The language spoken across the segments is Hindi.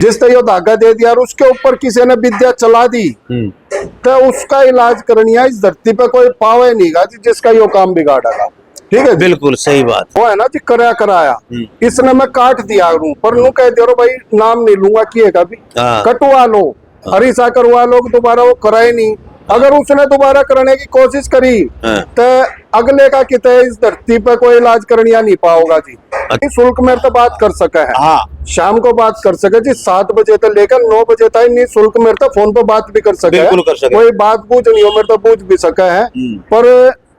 जिसने यो धागा दे दिया और उसके ऊपर किसी ने विद्या चला दी तो उसका इलाज करनिया इस धरती पे कोई पावे नहीं गा जिसका यो काम बिगाड़ेगा। ठीक है, बिल्कुल सही बात। वो है ना जी, कराया कराया इसने मैं काट दिया रू पर नू कह दियो भाई नाम नहीं लूंगा किएगा भी, कटवा लो हरीसा करवा लो, दोबारा वो कराए नहीं। अगर उसने दोबारा करने की कोशिश करी तो अगले का कितने इस धरती पे कोई इलाज करनिया नहीं पाओगा जी। शुल्क में तो बात कर सके है, हाँ शाम को बात कर सके जी, 7 बजे तक लेकर 9 बजे तक निःशुल्क मेरे तो फोन पे बात भी कर सके है, बिल्कुल कर सके। कोई बात पूछ नहीं हो मेरे तो पूछ भी सके है, पर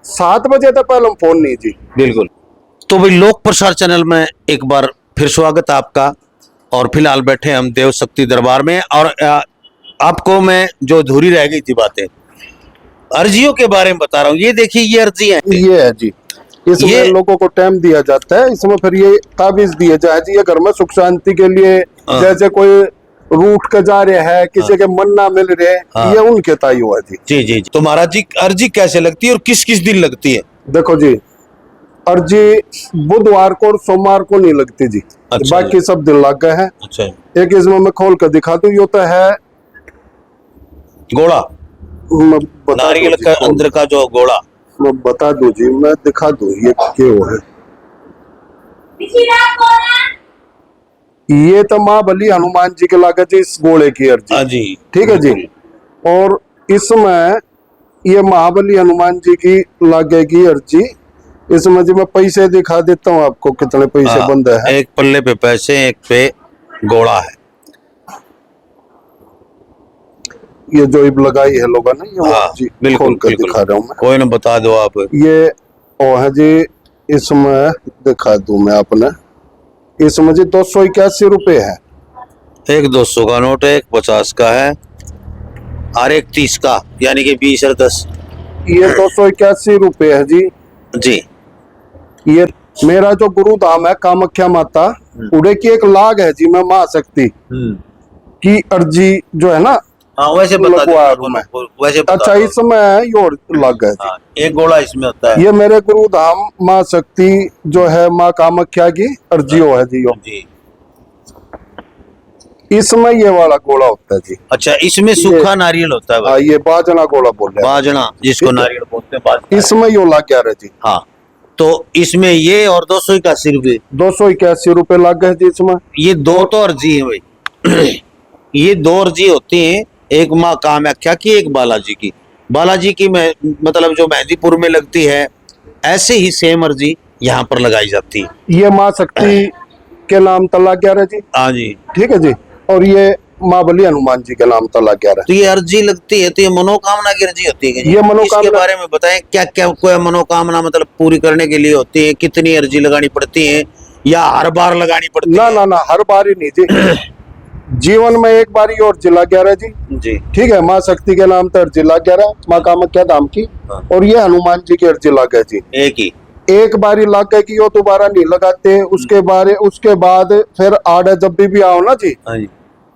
7 बजे तक पहले हम फोन नहीं जी। बिल्कुल। तो भाई लोक प्रसार चैनल में एक बार फिर स्वागत है आपका। और फिलहाल बैठे हम देव शक्ति दरबार में, और आपको मैं जो अधूरी रह गई थी बातें अर्जियों के बारे में बता रहा हूँ। ये देखिए ये अर्जी है, ये है जी, इसमें लोगों को टाइम दिया जाता है, इसमें फिर ये ताबीज दिए जाए जी, ये घर में सुख शांति के लिए, जैसे कोई रूठ के जा रहे हैं, किसी के मन ना मिल रहे, ये उनके ताई हुआ जी। जी जी। तो महाराज जी अर्जी कैसे लगती है और किस किस दिन लगती है? देखो जी, अर्जी बुधवार को और सोमवार को नहीं लगती जी। अच्छा, बाकी सब दिन लग गए हैं। अच्छा। एक इसमें मैं खोल कर दिखा दूं, यो तो है गोड़ा, नारियल का अंदर का जो गोड़ा, मैं बता दूं जी, मैं दिखा दूं ये क्यों है। ये तो माँ बली हनुमान जी के लागत जी इस गोले की अर्जी जी। ठीक है जी। और इसमें ये महाबली हनुमान जी की लागेगी अर्जी। इसमें जी मैं पैसे दिखा देता हूँ आपको, कितने पैसे बंद है। एक पल्ले पे पैसे, एक पे गोड़ा है। ये जो इब लगाई है लोगों ने, ये जी बिल्कुल कर दिखा रहा हूँ मैं। कोई ना बता दो आप। ये ओ है जी, इसमें दिखा दूं मैं आपने, इसमें जी 281 रुपए है। एक 200 का नोट है, एक 50 का है और एक 30 का, यानी कि 20 और 10। ये 281 रुपए है जी। जी। ये मेरा जो गुरु धाम है कामाख्या माता, उड़े की एक लाग है जी, मैं मां शक्ति की अर्जी जो है ना, वैसे बता दो मैं, वैसे बता। अच्छा, इसमें यो लाग है जी। एक गोला इसमें होता है। ये मेरे गुरु धाम मां शक्ति जो है मां कामाख्या की अर्जियो है जी। यो जी। इसमें ये वाला गोला होता है जी। अच्छा, इसमें सूखा नारियल होता है। ये बाजना गोला बोल रहे हैं, बाजना जिसको नारियल बोलते हैं, बाजना। इसमें यो लाग गया जी। हाँ, तो इसमें ये और 281 रुपए, 281 रुपए लग गए जी इसमें। ये दो तो अर्जी है भाई। ये दो अर्जी होती है, एक माँ कामाख्या की, एक बालाजी की। बालाजी की में मतलब जो मेहंदीपुर में लगती है, ऐसे ही सेम अर्जी यहाँ पर लगाई जाती है। ये माँ शक्ति के नाम तला 11 जी। हाँ जी, ठीक है जी। और ये माँ बली हनुमान जी के नाम तला 11। तो ये अर्जी लगती है, तो ये मनोकामना की अर्जी होती है। ये मनोकामना के बारे में बताएं, क्या क्या कोई मनोकामना मतलब पूरी करने के लिए होती है? कितनी अर्जी लगानी पड़ती है या हर बार लगानी पड़ती है? ना ना, हर बार ही नहीं जी। जीवन में एक बार ही और जिला 11 जी। जी ठीक है, माँ शक्ति के नाम पर जिला 11 माँ कामाख्या धाम की। और ये हनुमान जी की अर्जी लग है जी। एक बार ही लग गए कि वो दोबारा नहीं लगाते। उसके बाद फिर आड़े जब भी आओ ना जी,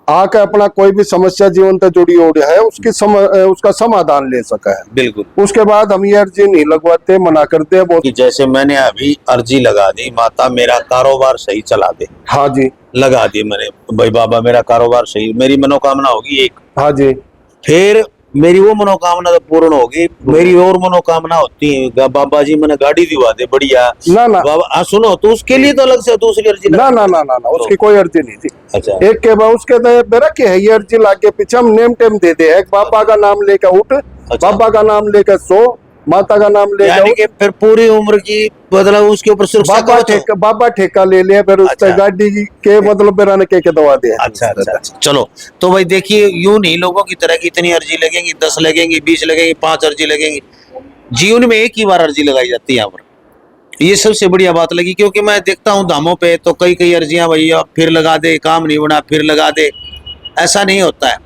आके अपना कोई भी समस्या जीवन से जुड़ी हो रहा है उसका समाधान ले सका है। बिल्कुल। उसके बाद हम ये अर्जी नहीं लगवाते, मना करते हैं बहुत। जैसे मैंने अभी अर्जी लगा दी, माता मेरा कारोबार सही चला दे। हाँ जी, लगा दी मैंने, भाई बाबा मेरा कारोबार सही, मेरी मनोकामना होगी एक। हाँ जी। फिर मेरी वो मनोकामना तो पूर्ण होगी, मेरी और मनोकामना होती है, बाबा जी मैंने गाड़ी दिवा दे बढ़िया। ना ना बाबा सुनो, तो उसके लिए तो अलग से दूसरी अर्जी ना ना ना ना, उसकी कोई अर्जी नहीं थी। अच्छा, एक के बाद उसके मेरा क्या है, ये अर्जी लाके पीछे हम नेम टेम दे दे। एक बाबा का नाम लेकर उठ, बाबा का नाम लेकर सो, माता का नाम लेकर, फिर पूरी उम्र की मतलब उसके ऊपर बाबा ठेका ले लिया, फिर उससे गाड़ी के मतलब बेराने के दवा दे। अच्छा अच्छा अच्छा। चलो, तो भाई देखिए, यूं नहीं लोगों की तरह की इतनी अर्जी लगेंगी, 10 लगेंगी, 20 लगेंगी, 5 अर्जी लगेंगी। जीवन में एक ही बार अर्जी लगाई जाती है यहाँ पर। ये सबसे बढ़िया बात लगी, क्योंकि मैं देखता हूँ धामों पे तो कई अर्जियां, भैया फिर लगा दे, काम नहीं बना फिर लगा दे। ऐसा नहीं होता है।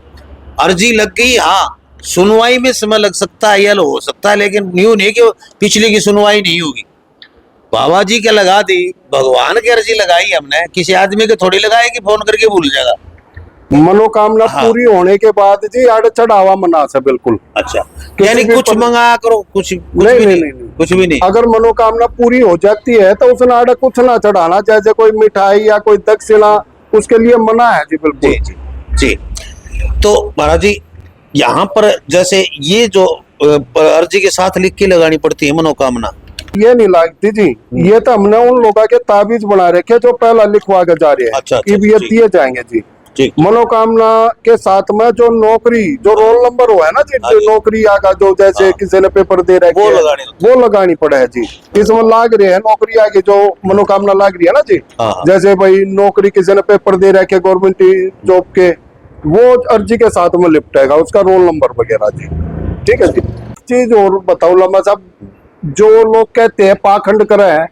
अर्जी लग गई, हाँ सुनवाई में समय लग सकता है या हो सकता है, लेकिन यूं नहीं कि पिछले की सुनवाई नहीं होगी। बाबा जी के लगा दी, भगवान की अर्जी लगाई हमने, किसी आदमी के थोड़ी लगाई कि फोन करके भूल जाएगा। मनोकामना पूरी होने के बाद जी आड़ चढ़ावा मना से बिल्कुल। अच्छा, यानी कुछ मंगा करो, कुछ भी नहीं। अगर मनोकामना पूरी हो जाती है तो उसने आड़ कुछ ना चढ़ाना, जैसे कोई मिठाई या कोई दक्षिणा उसके लिए मना है जी, बिल्कुल। जी जी जी। तो महाराज जी यहाँ पर जैसे ये जो अर्जी के साथ लिख के लगानी पड़ती है मनोकामना, ये नहीं लगती जी, ये तो हमने उन लोगों के ताबीज बना रखे जो पहला लिखवा के जा रहे हैं। अच्छा, कि ये दिए जाएंगे जी। मनोकामना के साथ में जो नौकरी, जो रोल नंबर हुआ है ना जी, जो नौकरी आगा, जो जैसे किसी ने पेपर दे रखे वो लगानी पड़े है जी। इसमें लाग रहे हैं नौकरी आगे, जो मनोकामना लाग रही है ना जी, जैसे भाई नौकरी किसी ने पेपर दे रखे गवर्नमेंट जॉब के, वो अर्जी के साथ में लिपटेगा, उसका रोल नंबर वगैरह जी। ठीक है जी। चीज और बताओ लम्बा साहब, जो लोग कहते हैं पाखंड करे हैं,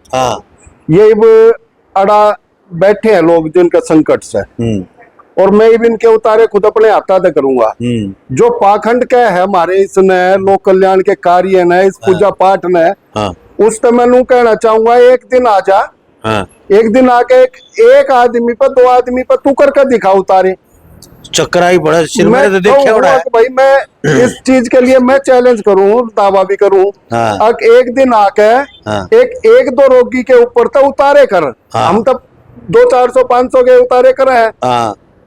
ये अड़ा बैठे हैं लोग जिनका संकट से, और मैं भी इनके उतारे खुद अपने हाथा से करूंगा। जो पाखंड के है हमारे इसने लोक कल्याण के कार्य ने, इस पूजा पाठ ने, उस तो मैं कहना चाहूंगा एक दिन आ जा, एक दिन आके एक आदमी पर, दो आदमी पर तू करके दिखा उतारे, चक्राई बड़ा सिर में तो देखे उड़ा है। भाई मैं इस चीज के लिए मैं चैलेंज करूं, दावा भी करूं, एक दिन आके एक दो रोगी के ऊपर तो उतारे कर। हम तब 200-400-500 के उतारे कर है,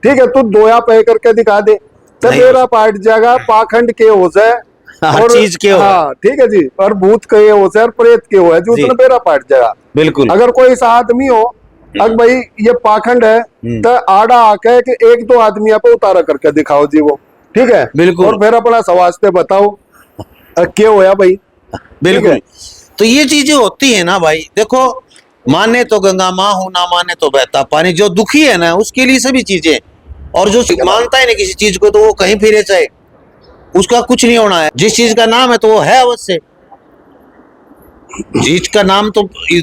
ठीक है, तू दोया पे करके दिखा दे तो मेरा पार्ट जाएगा। पाखंड के हो से और चीज के हो, हाँ ठीक है जी, और भूत के हो से और प्रेत के हो है जो उसने मेरा पार्ट जाएगा। बिल्कुल। अगर कोई ऐसा आदमी हो, अब भाई ये पाखंड है तो आड़ा आके कि एक दो आदमी पे उतारा करके दिखाओ जी वो, ठीक है, बिल्कुल, और फिर अपना सवास्ते बताओ क्या होया भाई। बिल्कुल। तो ये चीजें होती है ना भाई, देखो माने तो गंगा माँ हूं, ना माने तो बहता पानी। जो दुखी है ना उसके लिए सभी चीजें, और जो मानता है ना किसी चीज को तो वो कहीं फिरे चाहे, उसका कुछ नहीं होना है। जिस चीज का नाम है तो वो है अवश्य, चीज का नाम तो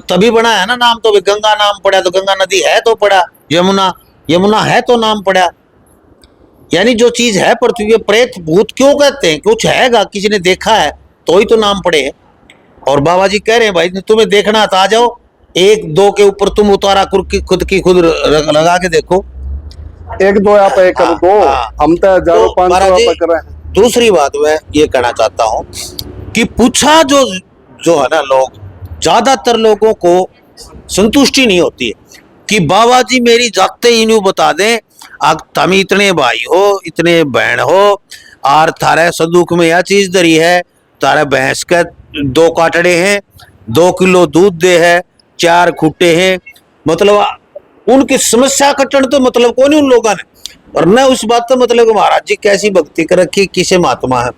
तभी बना है ना, नाम तो गंगा नाम पड़ा तो गंगा नदी है तो पड़ा, यमुना यमुना है तो नाम पड़ा। यानी जो चीज है पृथ्वी पे, प्रेत भूत क्यों कहते हैं, कुछ हैगा, किसी ने देखा है तो ही तो नाम पड़े है। और बाबा जी कह रहे हैं भाई तुम्हें देखना तो आ जाओ, एक दो के ऊपर तुम उतारा खुद की खुद लगा के देखो, एक दो आप एक कर दो, हम तो 1500 कर रहे हैं। दूसरी बात मैं ये कहना चाहता हूँ कि पूछा जो है ना, लोग ज्यादातर लोगों को संतुष्टि नहीं होती है कि बाबा जी मेरी जाते ही न्यू बता दें, तुम इतने भाई हो, इतने बहन हो, और थारे सदुख में यह चीज धरी है, तारे भैंस के 2 काटड़े हैं, 2 किलो दूध दे है, 4 खूटे हैं, मतलब उनकी समस्या कटन तो मतलब कौन उन लोगों ने, और न उस बात तो मतलब महाराज जी कैसी भक्ति कर रखी, किसे महात्मा है,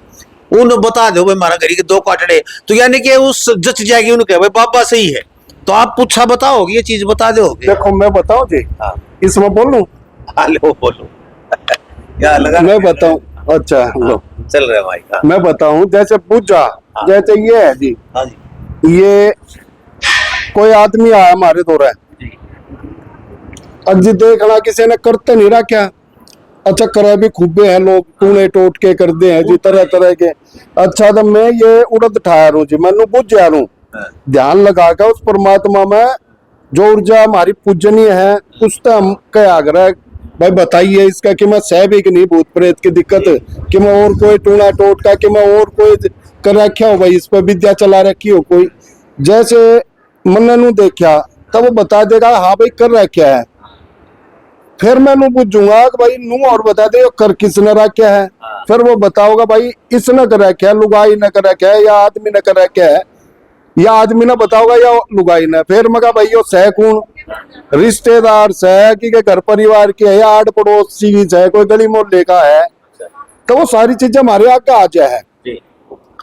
उन बता दो भाई हमारा घरी के 2 काटड़े, तो यानी कि उस जच जाएगी उनके भाई बाबा सही है। तो आप पूछा बताओगे, ये चीज बता दोगे? देखो मैं बताऊं जी, इसमें बोलूं? हेलो बोलो क्या लगा, मैं बताऊं? अच्छा लो चल रहे भाई का मैं बताऊं, जैसे पूजा, जैसे ये है जी, ये कोई आदमी आया हमारे दौरा, अब जी देखना किसी ने करते नहीं रखा, अच्छा करे भी खूबे हैं लोग, टूने टोट के कर दे हैं जी तरह तरह के। अच्छा तो मैं ये उड़द ठाया रू जी, मैनू बुझ जा रू, ध्यान लगा कर उस परमात्मा में जो ऊर्जा हमारी पूजनीय है, उस तो हम क्या आग्रह भाई बताइए इसका कि मैं सह भी कि नहीं भूत प्रेत की दिक्कत, कि मैं और कोई टूना टोट का, कि मैं और कोई कर रखा हो भाई, इस पर विद्या चला रखी हो कोई, जैसे मन नू देखा तब वो बता देगा हाँ भाई कर रखा है, फिर मैं पूछूंगा कि भाई नू और बता दे कर किसने रखा है, फिर वो बताओगा भाई इसने कर रखा है, लुगाई ने कर रखा है, या आदमी ने कर रखा है, या आदमी ने बताओगा या लुगाई ने। फिर मैं भाई यो सह कौन, रिश्तेदार सह कि घर परिवार के है, या आड़ पड़ोसी है, कोई गली मोहल्ले का है, तो वो सारी चीजें हमारे आगे आ जाए।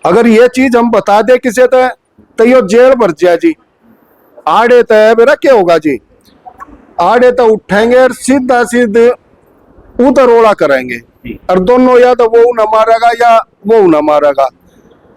अगर ये चीज हम बता दे किसी तो यो जेल भर जाए जी। आड़े तय मेरा क्या होगा जी, आड़े तो उठेंगे और सीधा सीधे उधर रोड़ा करेंगे, और दोनों या तो वो न मारेगा या वो न मारेगा।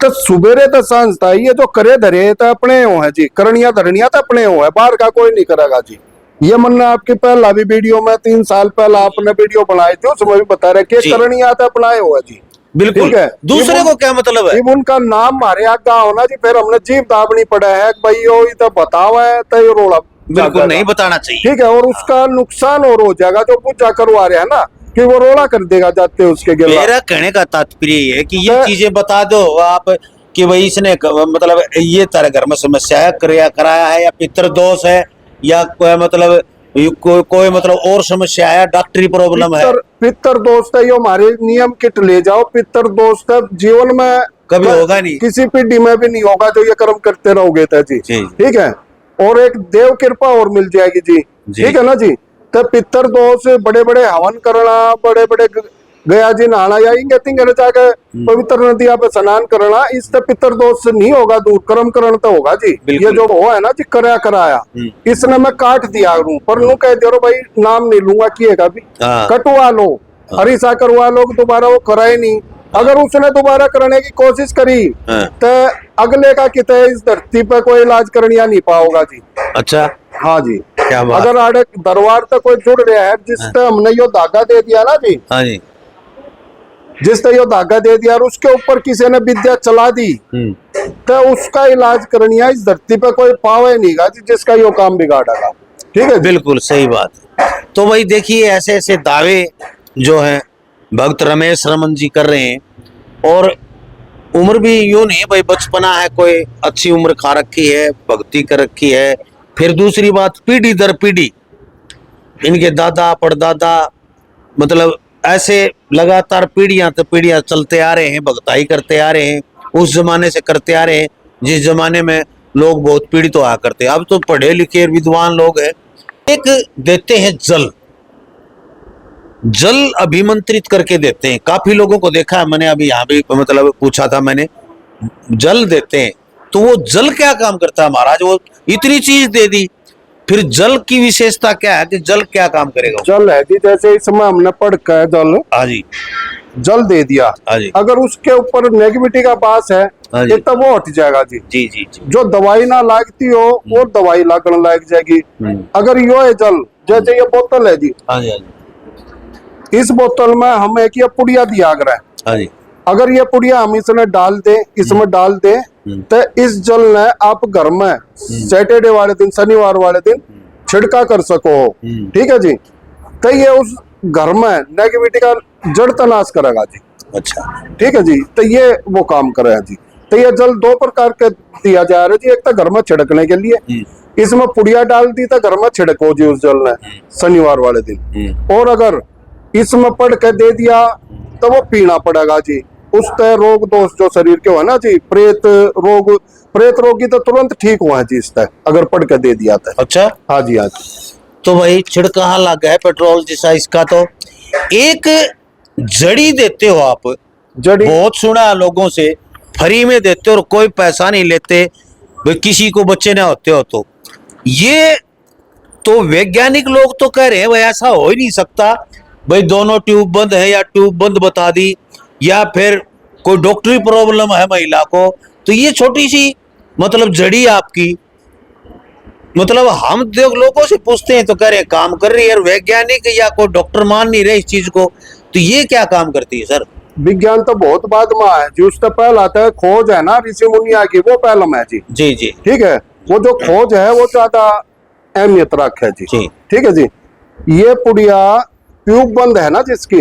तो सुबेरे तो सांझ था, ये जो करे धरे तो अपने हो है जी, करनिया धरनिया तो अपने हो है, बाहर का कोई नहीं करेगा जी। ये मन आपके पहला भी वीडियो में 3 साल पहला आपने वीडियो बनाए थे, उसमें भी बता रहे कि करनिया तो अपनाए हो है जी। बिल्कुल है। दूसरे को क्या मतलब है, उनका नाम मारे आगा होना जी, फिर हमने जीव दाबनी पड़ा है भाई यो तो बताओ है तो ये रोड़ा बिल्कुल नहीं बताना चाहिए, ठीक है, और उसका नुकसान और हो जाएगा जो पूजा करवा रहे हैं ना, कि वो रोड़ा कर देगा जाते उसके गिला। मेरा कहने का तात्पर्य ये है कि ये चीजें बता दो आप कि भाई इसने मतलब ये तेरे घर में समस्या है, क्रिया कराया है, या पितृ दोष है, या मतलब कोई मतलब और समस्या है, डॉक्टरी प्रॉब्लम है, पितर दोस्त है, ये हमारे नियम किट ले जाओ, पितर दोस्त है, जीवन में कभी होगा नहीं, किसी पीढ़ी में भी नहीं होगा जो ये कर्म करते रहोगे तो जी, ठीक है। और एक देव कृपा और मिल जाएगी जी, ठीक है ना जी। तो पितर दोष बड़े बड़े हवन करना, बड़े बड़े गया जी नहाना या इंगे जाके पवित्र नदिया पे स्नान करना, इससे पितर दोष से नहीं होगा दूर, कर्म करण तो होगा जी। ये जो वो है ना जी कराया इसने मैं काट दिया रू, पर नू कह दे भाई नाम नहीं लूंगा किएगा भी, कटवा लो, हरीसा करवा लो, दोबारा वो कराए नहीं। अगर उसने दोबारा करने की कोशिश करी तो अगले का कितने इस धरती पे कोई इलाज करने नहीं पाओगा जी। अच्छा, हाँ जी। क्या बात? अगर आड़े दरबार तक कोई जुड़ रहा है, जिससे हमने यो धागा दे दिया ना जी, हाँ जी, जिसने यो धागा दे दिया और उसके ऊपर किसी ने विद्या चला दी, तो उसका इलाज करनिया इस धरती पे कोई पावे नहीं गा जी, जिसका यो काम बिगाड़ेगा, ठीक है। बिल्कुल सही बात। तो भाई देखिए ऐसे ऐसे दावे जो है भक्त रमेश रमन जी कर रहे हैं, और उम्र भी यूं नहीं भाई बचपना है, कोई अच्छी उम्र खा रखी है, भक्ति कर रखी है। फिर दूसरी बात, पीढ़ी दर पीढ़ी इनके दादा परदादा मतलब ऐसे लगातार पीढ़ियां तो पीढ़ियां चलते आ रहे हैं, भक्ताई करते आ रहे हैं, उस जमाने से करते आ रहे हैं जिस जमाने में लोग बहुत पीड़ित तो हुआ करते। अब तो पढ़े लिखे विद्वान लोग हैं, एक देते हैं जल अभिमंत्रित करके देते हैं। काफी लोगों को देखा है मैंने, अभी यहाँ भी मतलब पूछा था मैंने, जल देते हैं। तो वो जल क्या काम करता है महाराज? वो इतनी चीज दे दी, फिर जल की विशेषता क्या है कि जल क्या काम करेगा? जल है जी, जैसे इस समय हमने पढ़ कर जल, हाँ जी, जल दे दिया, हाँ जी, अगर उसके ऊपर नेगेटिविटी का बास है तो वो हट जाएगा जी। जी जी जी। जो दवाई ना लागती हो वो दवाई लागने लग जाएगी। अगर यो है जल, जैसे ये बोतल है जी, हाँ जी, हाँ जी, इस बोतल में हम एक ये पुड़िया दिया है, हाँ जी, अगर ये पुड़िया हम इसमें डाल दे, इसमें डाल दे, तो इस जल ने आप घर में सैटरडे वाले दिन, शनिवार वाले दिन छिड़का कर सको, ठीक है जी। तो ये उस घर में नेगेटिविटी का जड़ तनाश करेगा जी। अच्छा, ठीक है जी। तो ये वो काम करेगा जी। तो ये जल दो प्रकार के दिया जा रहा है जी, एक तो घर में छिड़कने के लिए, इसमें पुड़िया डाल दी तो घर में छिड़को जी उस जल ने शनिवार वाले दिन, और अगर इसमें पढ़ के दे दिया तो वो पीना पड़ेगा जी। उस तरह रोग दोष जो शरीर के हो ना जी, प्रेत रोग की तो तुरंत ठीक हुआ है जी इस तरह, अगर पढ़ के दे दिया था। अच्छा, हाँ जी, हाँ जी। तो भाई छिड़का लग है पेट्रोल जैसा इसका। तो एक जड़ी देते हो आप, जड़ी बहुत सुना है लोगों से, फ्री में देते हो और कोई पैसा नहीं लेते, भाई किसी को बच्चे ना होते हो। तो ये तो वैज्ञानिक लोग तो कह रहे हैं भाई ऐसा हो ही नहीं सकता, भाई दोनों ट्यूब बंद है या ट्यूब बंद बता दी, या फिर कोई डॉक्टरी प्रॉब्लम है महिला को, तो ये छोटी सी मतलब जड़ी आपकी, मतलब हम लोगों से पूछते हैं तो कह रहे हैं काम कर रही है, वैज्ञानिक या कोई डॉक्टर मान नहीं रहे इस चीज को, तो ये क्या काम करती है सर? विज्ञान तो बहुत बाद में है जी, उससे पहले आता है खोज है ना ऋषि मुनिया की, वो पहले में है जी। जी जी, ठीक है। वो जो खोज है वो ज्यादा अहमियत रख है जी। ठीक है जी। ये पुड़िया ट्यूब बंद है ना जिसकी,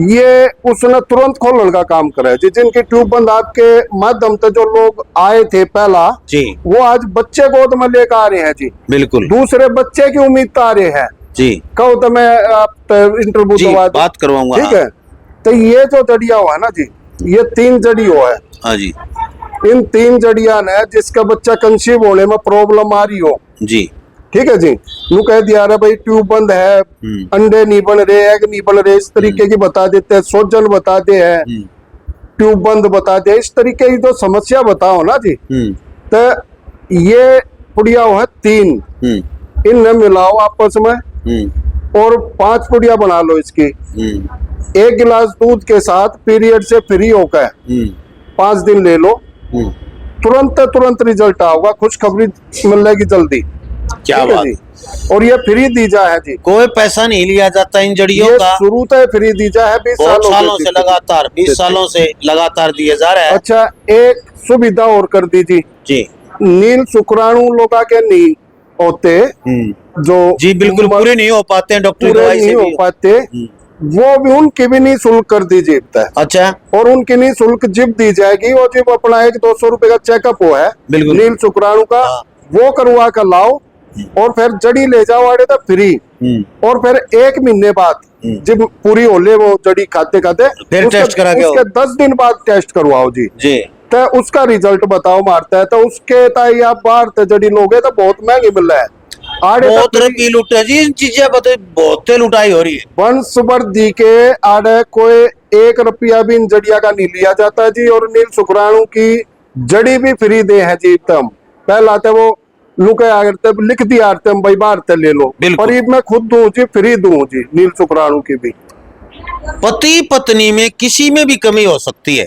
ये उसने तुरंत खोलने का काम करे जी। जिनकी ट्यूब बंद आपके माध्यम से जो लोग आए थे पहला जी, वो आज बच्चे गोद में लेकर आ रहे हैं जी। बिल्कुल, दूसरे बच्चे की उम्मीद आ रहे हैं जी। कहो तो मैं आप इंटरव्यू बात करवाऊंगा, ठीक है। तो ये जो जड़िया हुआ है ना जी, ये 3 जड़ी हुआ है। हाँ जी। इन 3 जड़िया ने जिसका बच्चा कंसीव होने में प्रॉब्लम आ रही हो जी, ठीक है जी, यू कह दिया रहा भाई ट्यूब बंद है, अंडे नहीं बन रहे, एग नहीं बन रहे, इस तरीके की बता देते हैं, सोजन बताते हैं, ट्यूब बंद बताते हैं, इस तरीके की जो समस्या बताओ ना जी। तो ये पुड़िया है 3, इनने मिलाओ आपस में और 5 पुड़िया बना लो इसकी। 1 गिलास दूध के साथ पीरियड से फ्री होकर 5 दिन ले लो, तुरंत रिजल्ट आओगा, खुशखबरी मिलेगी जल्दी। क्या बात। और ये फ्री दी जा है जी, कोई पैसा नहीं लिया जाता इन जड़ियों का, शुरू से फ्री दी जा है। 20 सालों से लगातार, 20 सालों से लगातार दिया जा रहा है। अच्छा, एक सुविधा और कर दी जी, नील शुक्राणु लोग के नहीं होते जो जी, बिल्कुल पूरे नहीं हो पाते हैं, डॉक्टर दवाई से नहीं हो पाते, वो भी उनकी भी निःशुल्क कर दी जाता है। अच्छा, और उनकी निःशुल्क जिप दी जाएगी, और जिप अपना 100-200 रुपए का चेकअप हुआ है नील शुक्राणु का, वो करवा कर लाओ, और फिर जड़ी ले जाओ आड़े तो फ्री। और फिर 1 महीने बाद जब पूरी होले वो जड़ी खाते खाते फिर टेस्ट करा के उसके 10 दिन बाद टेस्ट करवाओ जी जी, तो उसका रिजल्ट बताओ मारता है तो उसके ताई आप बाहर ते जड़ी लोगे तो बहुत महंगी मिल रहा है आड़े बहुत रुपये लूट है जी। इन चीजें बताइए, बहुत लुटाई हो रही है। वंश दी के आड़े कोई 1 रुपया भी इन जड़िया का नहीं लिया जाता जी। और नील शुक्राणु की जड़ी भी फ्री दे है जी। तम पहला तो वो लुके आते लिख दिया आते भाई बाहर ते ले लो, पर ये मैं खुद दूं जी, फ्री दूं जी नील शुक्राणु की भी। पति पत्नी में किसी में भी कमी हो सकती है,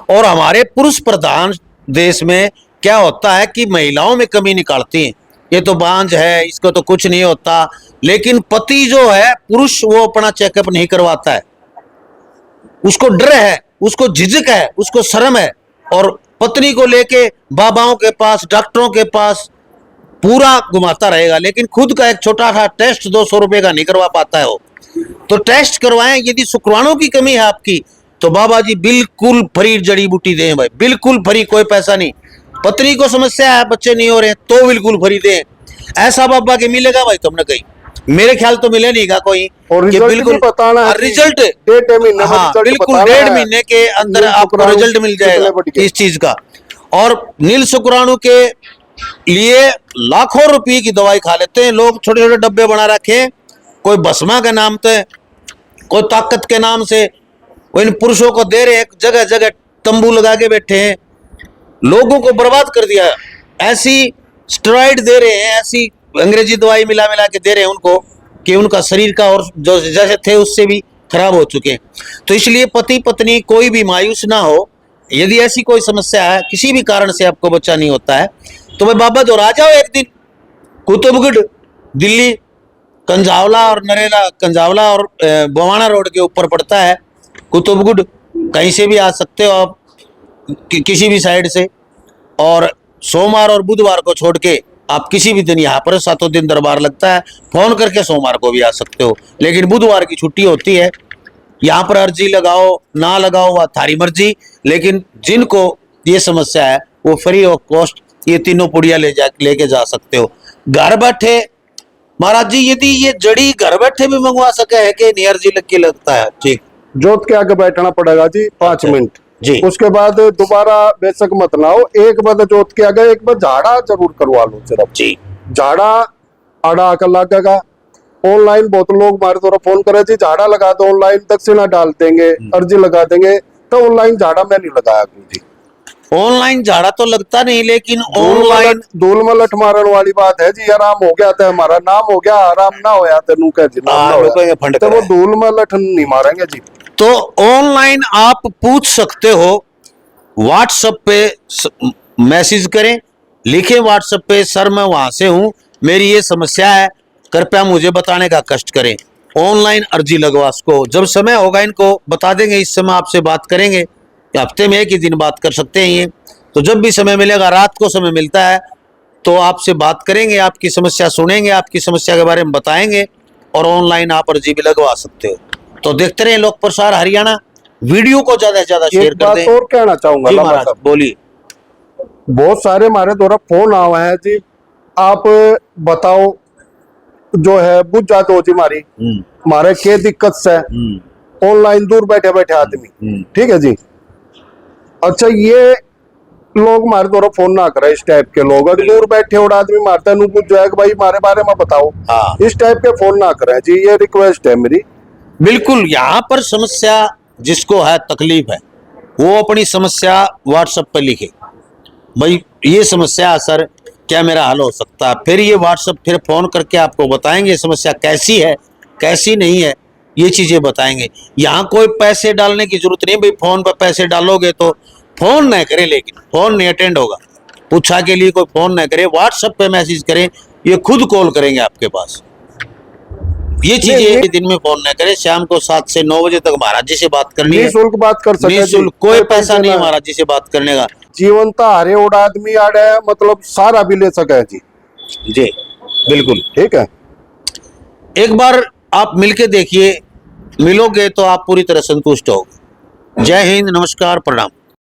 और हमारे पुरुष प्रधान देश में क्या होता है कि महिलाओं में कमी निकालती हैं। ये तो बांझ है, इसको तो कुछ नहीं होता, लेकिन पति जो है पुरुष वो अपना चेकअप नहीं करवाता है। उसको डर है, उसको झिझक है, उसको शर्म है, और पत्नी को लेके बाबाओं के पास, डॉक्टरों के पास पूरा घुमाता रहेगा, लेकिन खुद का एक छोटा सा टेस्ट 200 रुपए का नहीं करवा पाता है वो। तो टेस्ट करवाएं। यदि शुक्राणु की कमी है आपकी तो बाबा जी बिल्कुल फ्री जड़ी बूटी दें भाई, बिल्कुल फ्री, कोई पैसा नहीं। पत्नी को समस्या है, बच्चे नहीं हो रहे तो बिल्कुल फ्री दें। ऐसा बाबा के मिलेगा भाई तुमने कहीं? मेरे ख्याल तो मिले नहीं का कोई। और बिल्कुल बताना है रिजल्ट, 1.5 महीने में हाँ बिल्कुल 1.5 महीने के अंदर आपको रिजल्ट मिल जाएगा इस चीज का। और नील शुक्राणु के लिए लाखों रुपए की दवाई खा लेते हैं लोग, छोटे छोटे डब्बे बना रखे, कोई भस्मा के नाम से, कोई ताकत के नाम से, वो इन पुरुषों को दे रहे हैं, जगह जगह तंबू लगा के बैठे हैं, लोगों को बर्बाद कर दिया। ऐसी स्टेरॉइड दे रहे हैं, ऐसी अंग्रेजी दवाई मिला मिला के दे रहे हैं उनको कि उनका शरीर का और जो जैसे थे उससे भी खराब हो चुके हैं। तो इसलिए पति पत्नी कोई भी मायूस ना हो। यदि ऐसी कोई समस्या है, किसी भी कारण से आपको बच्चा नहीं होता है, तो भाई बाबा जो आ जाओ एक दिन कुतुबगढ़ दिल्ली, कंजावला और नरेला, कंजावला और बवाना रोड के ऊपर पड़ता है कुतुबगढ़। कहीं से भी आ सकते हो आप, किसी भी साइड से। और सोमवार और बुधवार को छोड़ के आप किसी भी दिन यहाँ पर 7 दिन दरबार लगता है। फोन करके सोमवार को भी आ सकते हो, लेकिन बुधवार की छुट्टी होती है। यहाँ पर अर्जी लगाओ ना लगाओ वह थारी मर्जी, लेकिन जिनको ये समस्या है वो फ्री ऑफ कॉस्ट ये तीनों पुड़िया लेके जा सकते हो घर बैठे। महाराज जी यदि ये जड़ी घर बैठे भी मंगवा सके है कि नहीं अर्जी लग के लगता है? ठीक, जोत के आगे बैठना पड़ेगा जी 5 मिनट जी। उसके बाद दोबारा बेशक मत लाओ, एक बार जोत के आगे एक बार झाड़ा जरूर करवा लो सिर्फ जी। झाड़ा आड़ा आकर लगेगा। ऑनलाइन बहुत लोग हमारे द्वारा फोन करे जी झाड़ा लगा दो, ऑनलाइन दक्षिणा डाल देंगे, अर्जी लगा देंगे, तो ऑनलाइन झाड़ा मैं नहीं लगाया जी। ऑनलाइन झाड़ा तो लगता नहीं, लेकिन ऑनलाइन धूल मलट मारन वाली बात है जी। आराम हो गया था, हमारा नाम हो गया, आराम ना होया तेनू कह जी नाम ना होया, तो वो धूल मलट नहीं मारेंगे जी। तो ऑनलाइन आप पूछ सकते हो, व्हाट्सएप पे मैसेज करें, लिखें व्हाट्सएप पे सर मैं वहां से हूं, मेरी ये समस्या है, कृपया मुझे बताने का कष्ट करें। ऑनलाइन अर्जी लगवा सको, जब समय होगा इनको बता देंगे, इस समय आपसे बात करेंगे। हफ्ते में एक ही दिन बात कर सकते हैं ये, तो जब भी समय मिलेगा, रात को समय मिलता है तो आपसे बात करेंगे, आपकी समस्या सुनेंगे, आपकी समस्या के बारे में बताएंगे, और ऑनलाइन आप अर्जी भी लगवा सकते हो। तो देखते रहे लोक प्रसार हरियाणा, वीडियो को ज्यादा से ज्यादा शेयर कर दें। और कहना चाहूंगा जी महाराज बोलिए। बहुत सारे हमारे द्वारा फोन आवा है जी, आप बताओ जो है बुझ जाते हो जी हमारी, हमारे क्या दिक्कत से ऑनलाइन दूर बैठे बैठे आदमी, ठीक है जी। अच्छा ये लोग हमारे द्वारा फोन ना करे, इस टाइप के लोग अगर दूर बैठे और आदमी मारता है पूछ जाए भाई हमारे बारे में बताओ, इस टाइप के फोन ना करें जी, ये रिक्वेस्ट है मेरी। बिल्कुल, यहाँ पर समस्या जिसको है, तकलीफ है, वो अपनी समस्या व्हाट्सएप पे लिखे, भाई ये समस्या है सर, क्या मेरा हल हो सकता है। फिर ये व्हाट्सएप फिर फोन करके आपको बताएंगे समस्या कैसी है कैसी नहीं है, ये चीजें बताएंगे। यहाँ कोई पैसे डालने की जरूरत नहीं, भाई फोन पर पैसे डालोगे तो फोन न करे, लेकिन फोन नहीं अटेंड होगा, पूछा के लिए कोई फोन न करे, व्हाट्सएप पे मैसेज करें, ये खुद कॉल करेंगे आपके पास। ये चीजें दिन में फोन न करें, शाम को 7 से 9 बजे तक महाराज जी से बात करनी है, निःशुल्क बात कर सकते हैं, निःशुल्क, कोई पैसा नहीं महाराज जी से बात करने का। जीवनता हरे ओड आदमी आड़े मतलब सारा भी ले सके जी। जी बिल्कुल ठीक है, एक बार आप मिलके देखिए, मिलोगे तो आप पूरी तरह संतुष्ट होगे। जय हिंद, नमस्कार, प्रणाम।